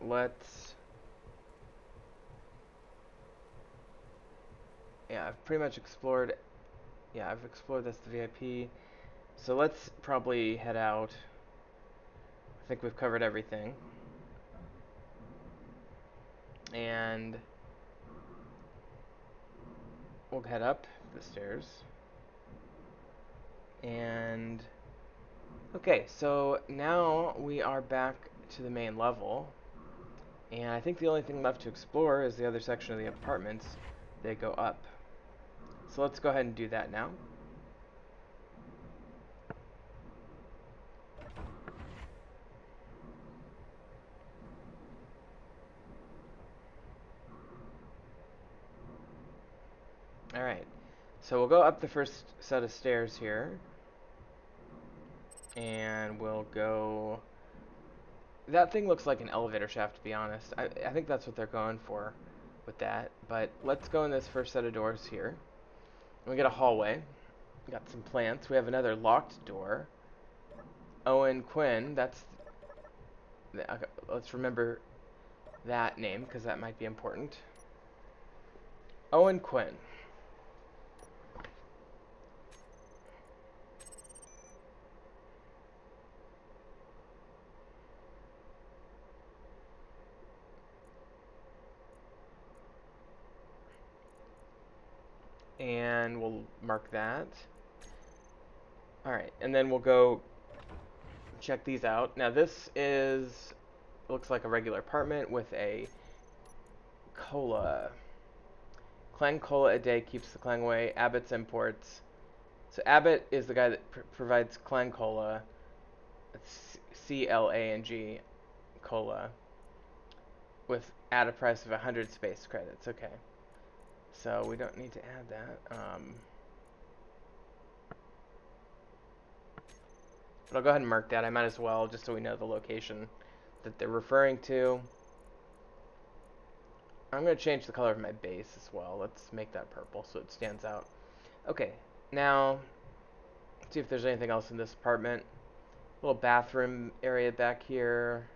let's... Yeah, I've pretty much explored... Yeah, I've explored this, the VIP. So let's probably head out. I think we've covered everything. And we'll head up the stairs. And okay, so now we are back to the main level. And I think the only thing left to explore is the other section of the apartments. They go up. So let's go ahead and do that now. Alright, so we'll go up the first set of stairs here. And we'll go... That thing looks like an elevator shaft, to be honest. I think that's what they're going for with that. But let's go in this first set of doors here. We got a hallway. We got some plants. We have another locked door. Owen Quinn, that's... Okay, let's remember that name, because that might be important. Owen Quinn. And we'll mark that. Alright, and then we'll go check these out. Now this looks like a regular apartment with a cola. Clang cola a day keeps the clang away. Abbott's Imports. So Abbott is the guy that provides Clang cola. It's C-L-A-N-G cola. At a price of 100 space credits. Okay. So we don't need to add that. But I'll go ahead and mark that. I might as well, just so we know the location that they're referring to. I'm going to change the color of my base as well. Let's make that purple so it stands out. Okay, now, let's see if there's anything else in this apartment. Little bathroom area back here.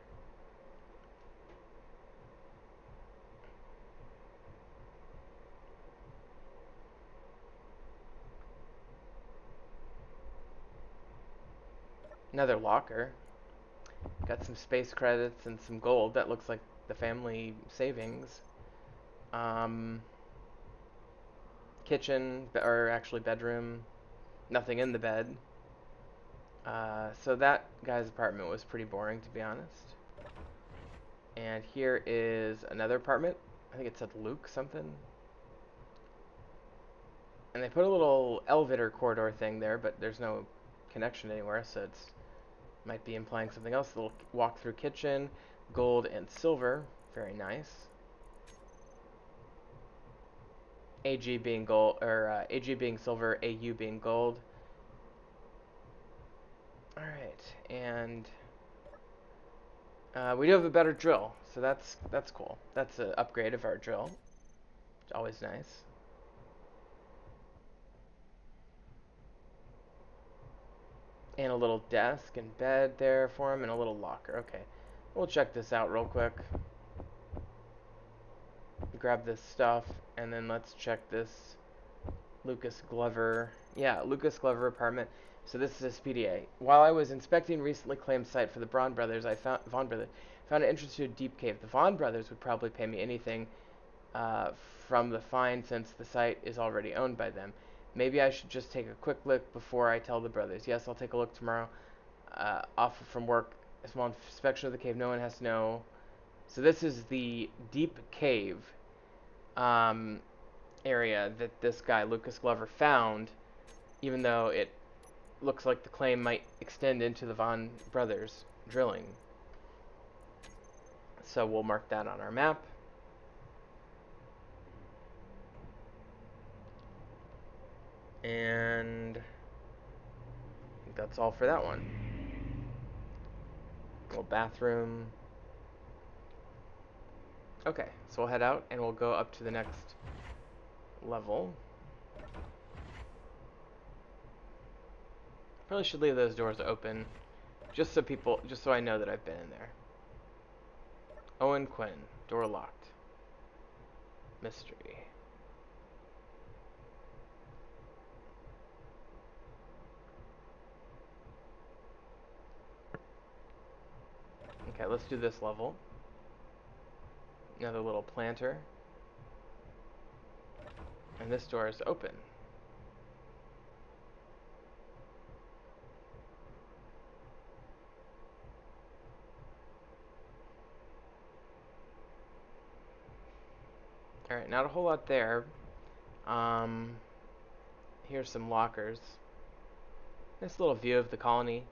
Another locker. Got some space credits and some gold. That looks like the family savings. Kitchen, or actually bedroom. Nothing in the bed. So that guy's apartment was pretty boring, to be honest. And here is another apartment. I think it said Luke something. And they put a little elevator corridor thing there, but there's no connection anywhere, so it's might be implying something else. A little walk-through kitchen, gold and silver, very nice. AG being gold, or AG being silver, AU being gold. Alright, and we do have a better drill, so that's cool. That's an upgrade of our drill. It's always nice. And a little desk and bed there for him, and a little locker. Okay, we'll check this out real quick. Grab this stuff, and then let's check this Lucas Glover. Yeah, Lucas Glover apartment. So this is his PDA. While I was inspecting recently claimed site for the Vaughn brothers, I found an interesting deep cave. The Vaughn brothers would probably pay me anything from the fine since the site is already owned by them. Maybe I should just take a quick look before I tell the brothers. Yes, I'll take a look tomorrow. Off from work. A small inspection of the cave. No one has to know. So this is the deep cave area that this guy, Lucas Glover, found, even though it looks like the claim might extend into the Vaughn brothers drilling. So we'll mark that on our map. And I think that's all for that one. Little bathroom. Okay, so we'll head out and we'll go up to the next level. Probably should leave those doors open just so I know that I've been in there. Owen Quinn, door locked. Mystery. Okay, let's do this level. Another little planter. And this door is open. Alright, not a whole lot there. Here's some lockers. Nice little view of the colony.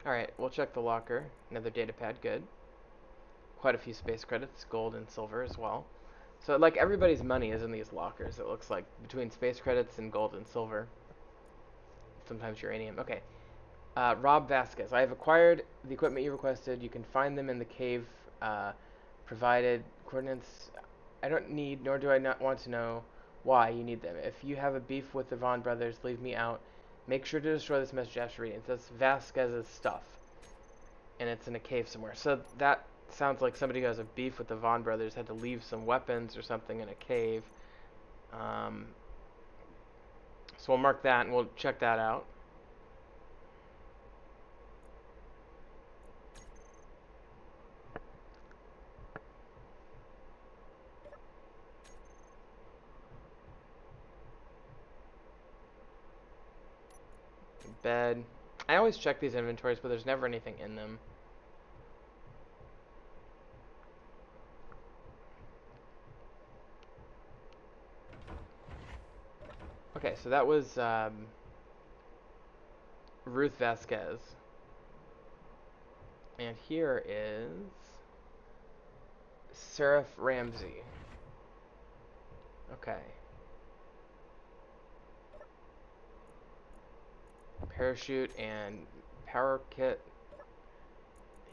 Alright, we'll check the locker. Another data pad, good. Quite a few space credits, gold and silver as well. So, like, everybody's money is in these lockers, it looks like, between space credits and gold and silver. Sometimes uranium. Okay. Rob Vasquez. I have acquired the equipment you requested. You can find them in the cave provided. Coordinates I don't need, nor do I not want to know why you need them. If you have a beef with the Vaughn brothers, leave me out. Make sure to destroy this message after reading. It says Vasquez's stuff. And it's in a cave somewhere. So that sounds like somebody who has a beef with the Vaughn brothers had to leave some weapons or something in a cave. So we'll mark that and we'll check that out. Bed. I always check these inventories, but there's never anything in them. Okay, so that was Ruth Vasquez. And here is Seraph Ramsey. Okay. Parachute and power kit.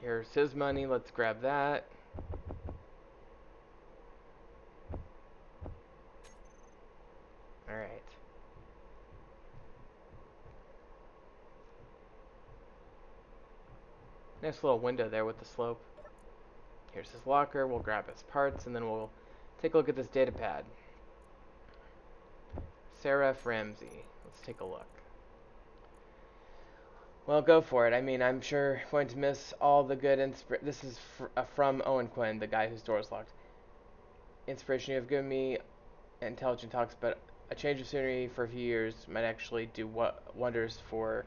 Here's his money. Let's grab that. Alright. Nice little window there with the slope. Here's his locker. We'll grab his parts and then we'll take a look at this data pad. Seraph Ramsey. Let's take a look. Well, go for it. I mean, I'm sure going to miss all the good This is from Owen Quinn, the guy whose door is locked. Inspiration you have given me, intelligent talks, but a change of scenery for a few years might actually do wonders for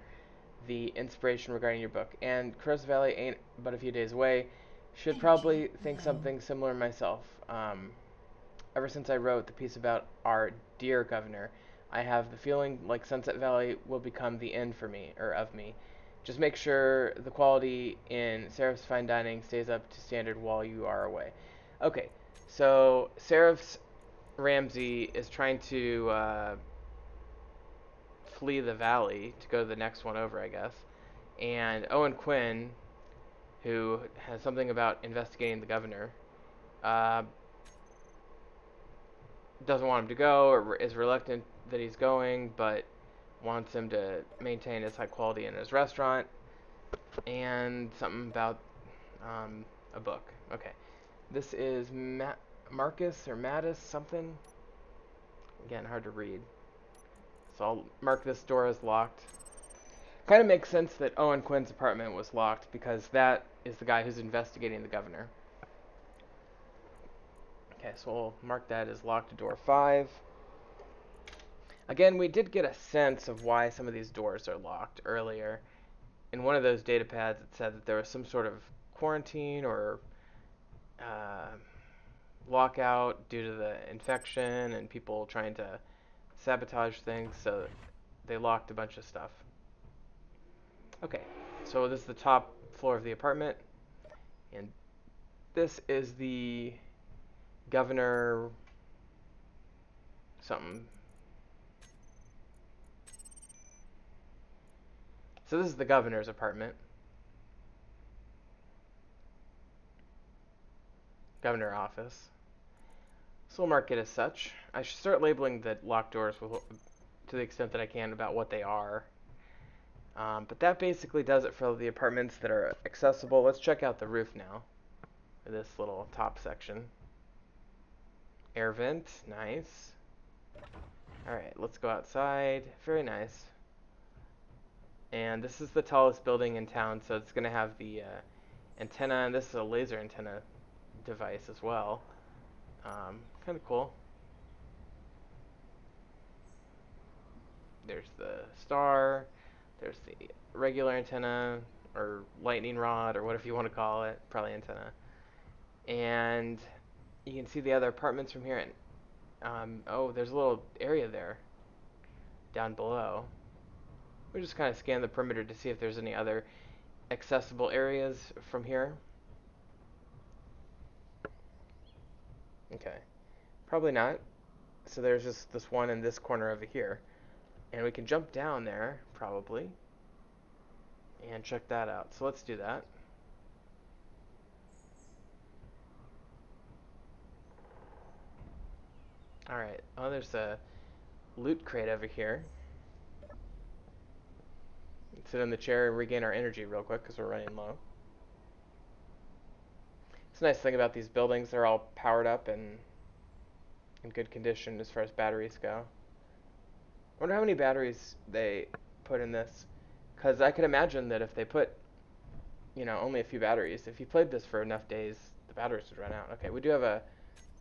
the inspiration regarding your book. And Crow's Valley ain't but a few days away. Should probably think something similar myself. Ever since I wrote the piece about our dear governor, I have the feeling like Sunset Valley will become the end for me, or of me. Just make sure the quality in Seraph's Fine Dining stays up to standard while you are away. Okay, So Seraph's Ramsey is trying to flee the valley to go to the next one over, I guess. And Owen Quinn, who has something about investigating the governor, uh, doesn't want him to go or is reluctant that he's going, but wants him to maintain his high quality in his restaurant. And something about a book. Okay. This is Marcus or Mattis something. Again, hard to read. So I'll mark this door as locked. Kind of makes sense that Owen Quinn's apartment was locked because that is the guy who's investigating the governor. Okay, so we'll mark that as locked door 5. Again, we did get a sense of why some of these doors are locked earlier. In one of those data pads, it said that there was some sort of quarantine or lockout due to the infection and people trying to sabotage things, so they locked a bunch of stuff. Okay, so this is the top floor of the apartment, and this is the governor something. So this is the governor's apartment. Governor office. So we'll mark it as such. I should start labeling the locked doors to the extent that I can about what they are. But that basically does it for the apartments that are accessible. Let's check out the roof now. This little top section. Air vent, nice. Alright, let's go outside. Very nice. And this is the tallest building in town, so it's going to have the antenna, and this is a laser antenna device as well. Kind of cool. There's the star, there's the regular antenna, or lightning rod, or whatever you want to call it, probably antenna. And you can see the other apartments from here. And, oh, there's a little area there, down below. We just kind of scan the perimeter to see if there's any other accessible areas from here. Okay, probably not. So there's just this one in this corner over here. And we can jump down there, probably, and check that out. So let's do that. Alright, oh, there's a loot crate over here. Sit in the chair and regain our energy real quick because we're running low. It's a nice thing about these buildings, they're all powered up and in good condition as far as batteries go. I wonder how many batteries they put in this, because I can imagine that if they put, only a few batteries, if you played this for enough days, the batteries would run out. Okay, we do have a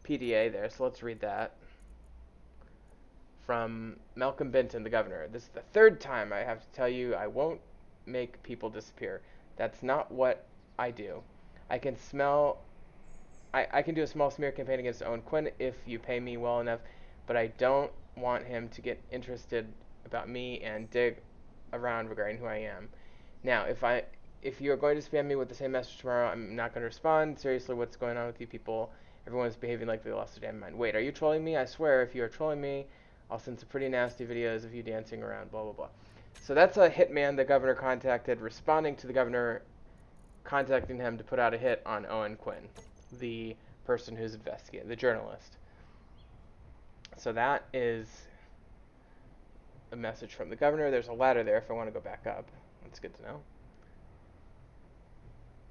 PDA there, so let's read that. From Malcolm Benton, the governor. This is the 3rd time I have to tell you I won't make people disappear. That's not what I do. I can do a small smear campaign against Owen Quinn if you pay me well enough, but I don't want him to get interested about me and dig around regarding who I am. Now, if you're going to spam me with the same message tomorrow, I'm not going to respond. Seriously, what's going on with you people? Everyone's behaving like they lost their damn mind. Wait, are you trolling me? I swear, if you are trolling me, I'll send some pretty nasty videos of you dancing around, blah, blah, blah. So that's a hitman the governor contacted, responding to the governor contacting him to put out a hit on Owen Quinn, the person who's investigating, the journalist. So that is a message from the governor. There's a ladder there if I want to go back up. That's good to know.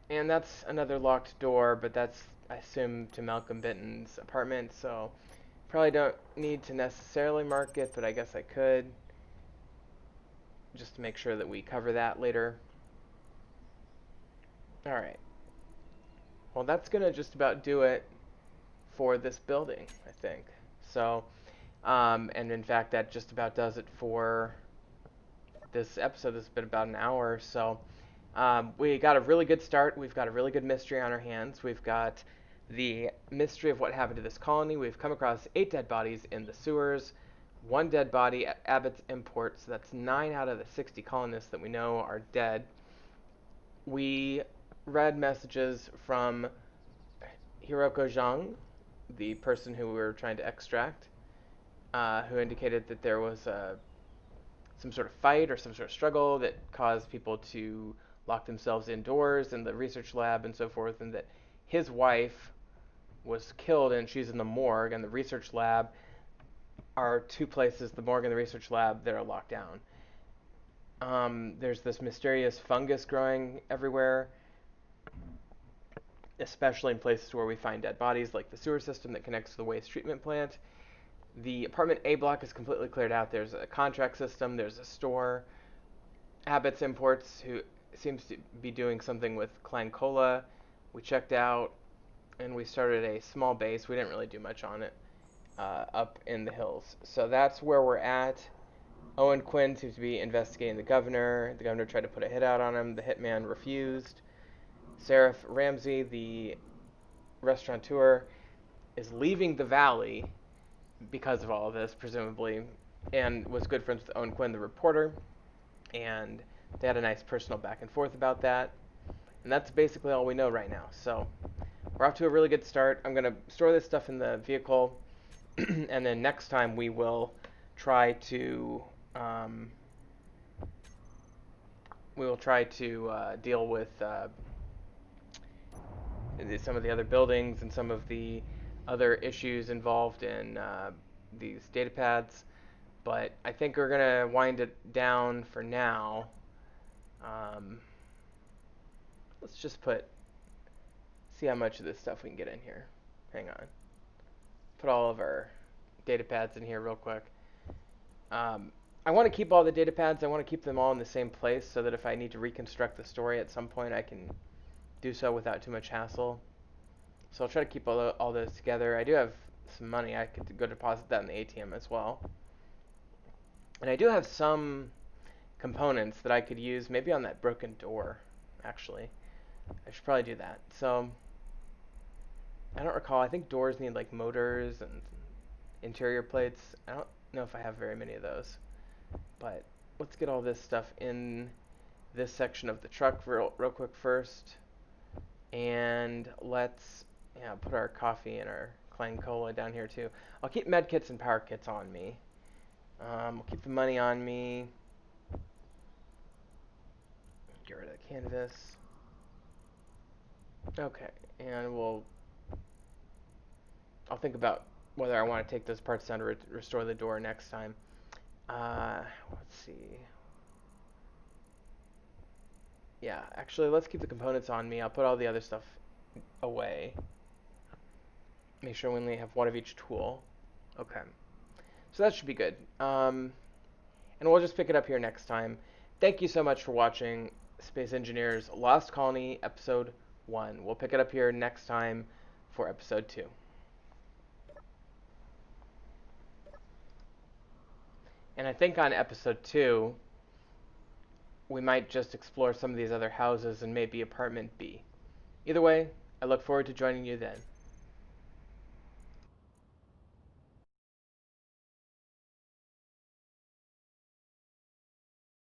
And that's another locked door, but that's, I assume, to Malcolm Benton's apartment, so probably don't need to necessarily mark it, but I guess I could, just to make sure that we cover that later. Alright. Well, that's going to just about do it for this building, I think. So, and in fact, that just about does it for this episode. This has been about an hour, so we got a really good start. We've got a really good mystery on our hands. We've got the mystery of what happened to this colony. We've come across 8 dead bodies in the sewers, 1 dead body at Abbott's Import, so that's 9 out of the 60 colonists that we know are dead. We read messages from Hiroko Zhang, the person who we were trying to extract, who indicated that there was some sort of fight or some sort of struggle that caused people to lock themselves indoors in the research lab and so forth, and that his wife was killed and she's in the morgue, and the research lab are two places, the morgue and the research lab, that are locked down. There's this mysterious fungus growing everywhere, especially in places where we find dead bodies, like the sewer system that connects to the waste treatment plant. The apartment A block is completely cleared out. There's a contract system, there's a store. Abbott's Imports, who seems to be doing something with Clan Cola, we checked out, and we started a small base. We didn't really do much on it, up in the hills. So that's where we're at. Owen Quinn seems to be investigating the governor. The governor tried to put a hit out on him. The hitman refused. Seraph Ramsey, the restaurateur, is leaving the valley because of all of this, presumably, and was good friends with Owen Quinn, the reporter, and they had a nice personal back and forth about that. And that's basically all we know right now. So we're off to a really good start. I'm going to store this stuff in the vehicle, and then next time we will try to deal with some of the other buildings and some of the other issues involved in these data pads. But I think we're going to wind it down for now. Let's just see how much of this stuff we can get in here. Hang on. Put all of our data pads in here real quick. I want to keep all the data pads. I want to keep them all in the same place so that if I need to reconstruct the story at some point, I can do so without too much hassle. So I'll try to keep all those together. I do have some money. I could go deposit that in the ATM as well. And I do have some components that I could use, maybe on that broken door, actually. I should probably do that. So I don't recall. I think doors need like motors and interior plates. I don't know if I have very many of those. But let's get all this stuff in this section of the truck real quick first. And let's put our coffee and our Clan Cola down here too. I'll keep med kits and power kits on me. We'll keep the money on me. Get rid of the canvas. Okay, and I'll think about whether I want to take those parts down to restore the door next time. Let's see. Yeah, actually, let's keep the components on me. I'll put all the other stuff away. Make sure we only have one of each tool. Okay. So that should be good. And we'll just pick it up here next time. Thank you so much for watching Space Engineers Lost Colony Episode 1. We'll pick it up here next time for Episode 2. And I think on Episode 2, we might just explore some of these other houses and maybe Apartment B. Either way, I look forward to joining you then.